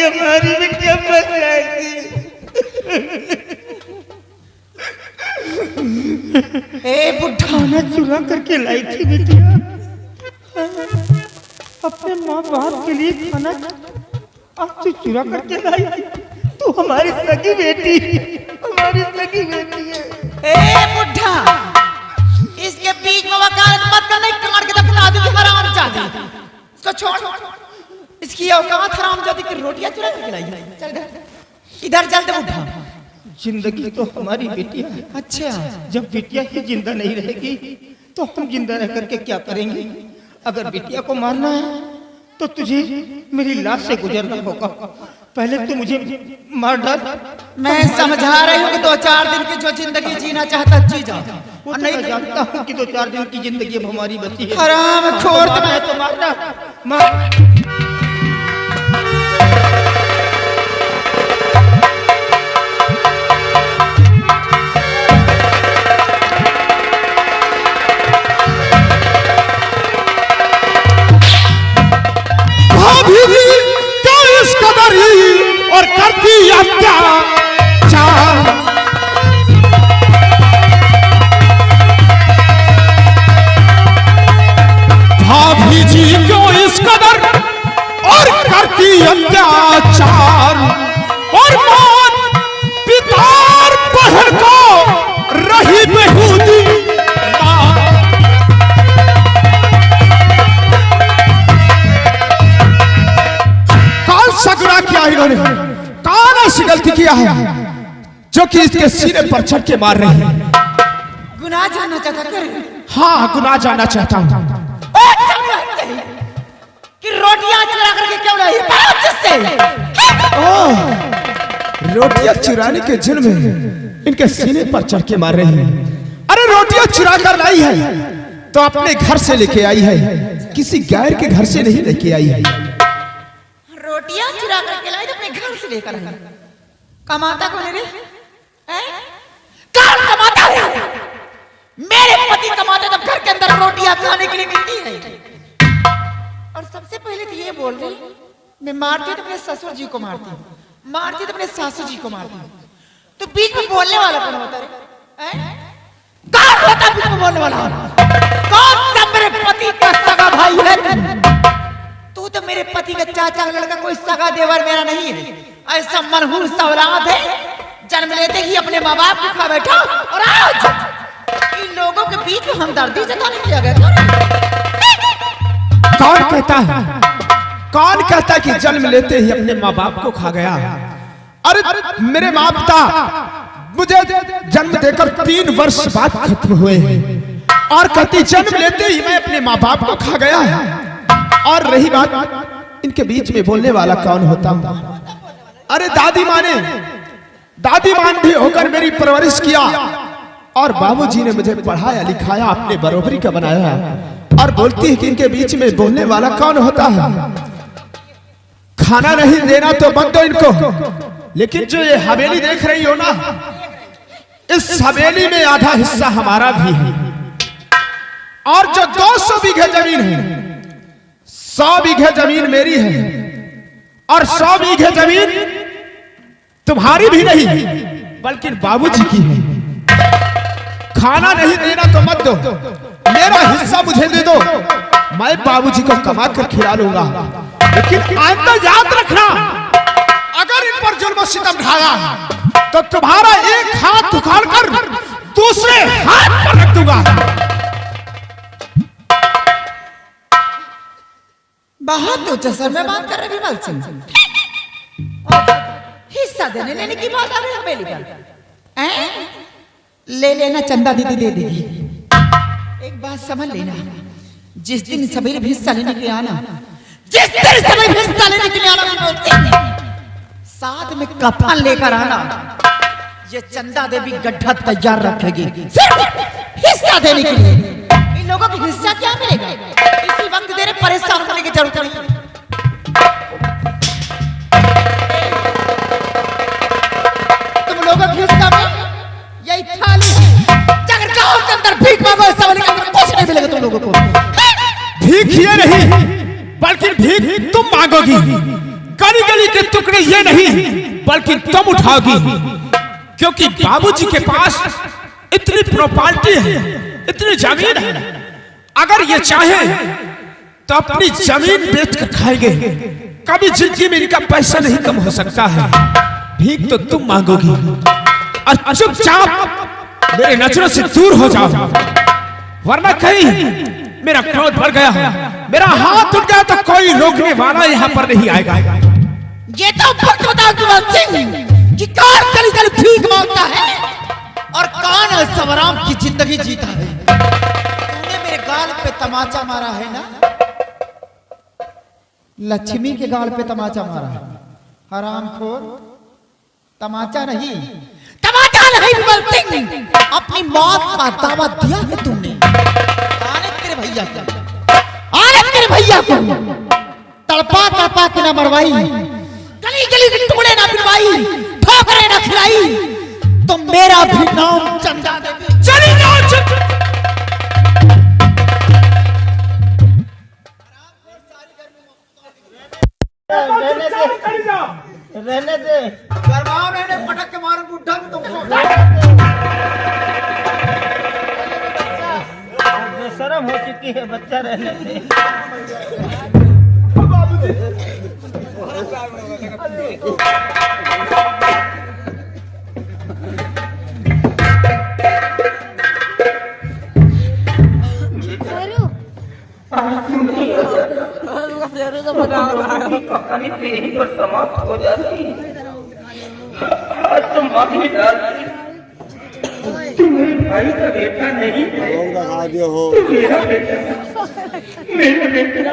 हमारी बिटिया मर जाएगी। बुढ़ा खाना चुरा करके लाई थी बिटिया, अपने माँ बाप के लिए खाना आज तू चुरा करके लाई थी। तू हमारी सगी बेटी, हमारी सगी बेटी है। बुढ़ा, इसके बीच में वकालत मत कर, नहीं काट के दफना दूंगी हरामजादी। इसको छोड़, इसकी औकात हरामजादी की रोटियां चुरा के खिलाई। चल इधर चल दे बुढ़ा। जिंदगी तो हमारी बेटिया है। अच्छा, जब बिटिया ही जिंदा नहीं रहेगी तो हम जिंदा रह करके क्या करेंगे? अगर बिटिया को मारना है तो तुझे मेरी लाश से गुजरना होगा। पहले तो मुझे मार डाल। मैं समझा रही हूँ कि 2-4 दिन की जो जिंदगी जीना चाहता जी जा, और नहीं जानता हूँ कि 2-4 दिन की जिंदगी अब हमारी बची है। हराम खोर तुम्हें तो मारना मार। और करती अत्याचार, भाभी जी क्यों इस कदर और करती अत्याचार, और मां पिता बहन को रही बेहूदी। सगड़ा किया इन्होंने, कान ऐसी गलती किया है जो कि इसके सीने पर चढ़ के मार रही है। गुनाह जानना चाहता कर? हाँ, गुनाह जानना चाहता हूँ कि रोटियां चुरा करके क्यों लाई? रोटियां चुराने के जुर्म में इनके सीने पर चढ़ के मार रही है। अरे रोटियां चुरा कर लाई है तो अपने घर से लेके आई है, किसी गैर के घर से नहीं लेके आई है। रोटियां चुरा करके लाई तो अपने घर से लेकर आई। कमाता कौन है रे? कौन कमाता है? मेरे पति कमाते तब घर के अंदर रोटियां खाने के लिए मिलती है। और सबसे पहले तो ये बोल रही, मैं मारती तो अपने ससुर जी को मारती हूँ, मारती तो अपने सासू जी को मारती हूँ। तो बीच में बोलने वाला कौन होता है? कौन होता बीच में बोलने वाला? कौन सा मेरे पति का सगा भाई है? तू तो मेरे पति का चाचा का लड़का, कोई सगा देवर मेरा नहीं है। ऐसा मनहूस औलाद है, जन्म लेते ही अपने माँ बाप को खा बैठा, और आज इन लोगों के बीच में हमदर्दी जताने की जगह। कौन कहता है, कौन कहता है कि जन्म लेते ही अपने माँ बाप को खा गया? अरे मेरे माँ पिता मुझे जन्म देकर 3 वर्ष बाद खत्म हुए हैं, और कहती जन्म लेते ही मैं अपने माँ बाप को खा गया है। और रही बात इनके बीच में बोलने वाला कौन होता? अरे दादी माँ ने, दादी माँ भी होकर मेरी परवरिश किया, और बाबूजी ने मुझे पढ़ाया लिखाया, अपने बरोबरी का बनाया, और बोलती है कि इनके बीच में बोलने वाला कौन होता है? खाना नहीं देना तो मत दो इनको, लेकिन जो ये हवेली देख रही हो ना, इस हवेली में आधा हिस्सा हमारा भी है, और जो 200 बीघे जमीन है, 100 बीघे जमीन मेरी है, और 100 बीघे जमीन तुम्हारी भी नहीं बल्कि बाबूजी की है। खाना नहीं देना तो मत दो, मेरा हिस्सा मुझे दे दो, मैं बाबूजी को कमा कर खिला लूंगा। लेकिन आइंदा याद रखना, अगर इन पर जुल्म सितम ढाया तो तुम्हारा एक हाथ उखाड़ कर दूसरे हाथ पर रख दूंगा। बहुत ऊंचा सर में बात कर रहे विमल सिंह, हिस्सा देने लेने की बात आ रही है हवेली पर। ले लेना, चंदा दीदी दे देगी। एक बात समझ लेना, जिस दिन सभी हिस्सा लेने के लिए आना, जिस दिन सभी हिस्सा लेने के लिए आना, साथ में कफन लेकर आना। ये चंदा देवी गड्ढा तैयार रखेगी सिर्फ हिस्सा देने के लिए। इन लोगों को हिस्सा क्या मिलेगा इसी वक्त देने परेशान होने की जरूरत नहीं। तुम लोगों के हिस्सा में यही थाली है, अगर गांव के अंदर भीख मांगो, सवाल के अंदर कुछ नहीं मिलेगा तुम लोगों को। भीख ये नहीं बल्कि भीख तुम मांगोगी, गली गली के टुकड़े ये नहीं बल्कि तुम उठाओगी, क्योंकि बाबूजी के पास इतनी प्रॉपर्टी है, इतनी जमीन है। अगर ये चाहे तो अपनी जमीन बेच कर खाएंगे। कभी जिंदगी में इनका पैसा नहीं कम हो सकता है। भीख तो तुम मांगोगी और चुपचाप मेरे नजरों से दूर हो जाओ, वरना कहीं मेरा क्रोध बढ़ गया, मेरा हाथ उठ गया तो कोई रोकने वाला यहाँ पर नहीं आएगा। ये तो कि कौन गली गली भीख मांगता है और कौन सवराम की जिंदगी जीता है। तूने मेरे गाल पे तमाचा मारा है ना, लक्ष्मी के गाल पे तमाचा मारा है। हरामखोर, तमाचा नहीं, तमाचा नहीं विमल सिंह, अपनी मौत का दावा दिया है तुमने। आने तेरे भैया को, आने तेरे भैया को तड़पा तड़पा के ना मरवाई, गली गली के टुकड़े ना पिटवाई, ठोकरे ना खिलाई, तो मेरा भी नाम चंदा देवी। चली जाओ, रहने दे, करवाओ, मैंने पटक के मारू बुढ़ा तुमको। शर्म हो चुकी है, बच्चा रहने दे। कहानी तेरी पर समाप्त हो जाती। आज तुम माफी डाल, तुम मेरे भाई का बेटा नहीं है, तुम मेरा बेटा, मेरा बेटा।